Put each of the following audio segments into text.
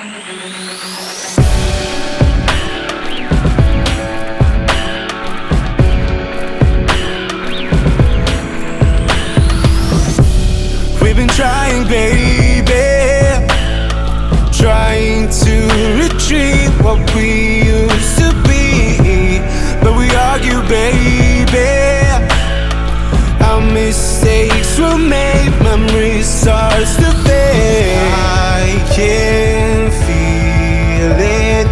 We've been trying, baby, trying to retrieve what we used to be, but we argue, baby. Our mistakes were made, memories starts to fade. I can feel it.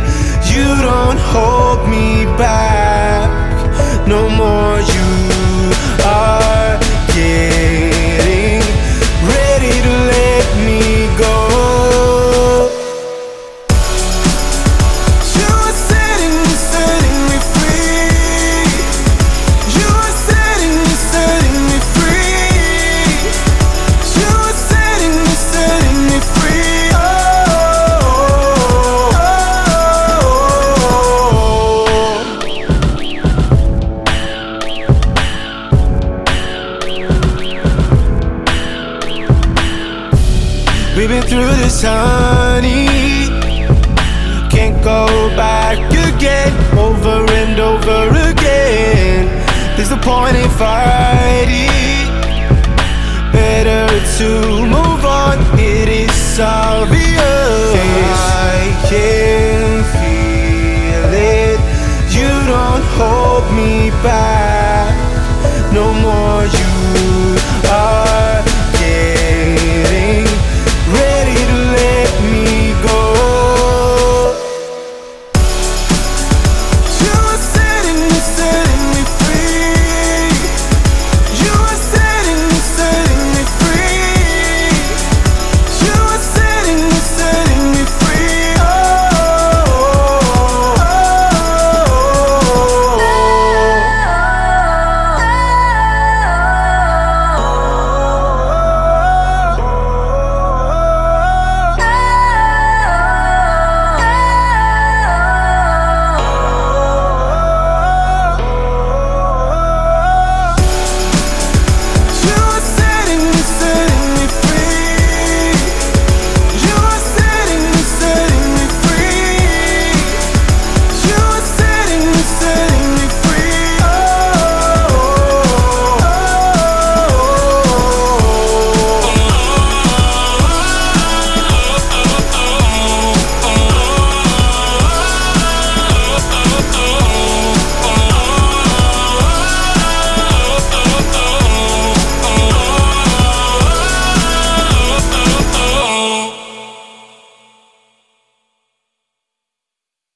You don't hold me back no more. You are getting ready to let me go. You are setting me free. You are setting me free. You are setting me free. Oh, we've been through this, honey. Can't go back again, over and over again. There's no point in fighting. Better to move on.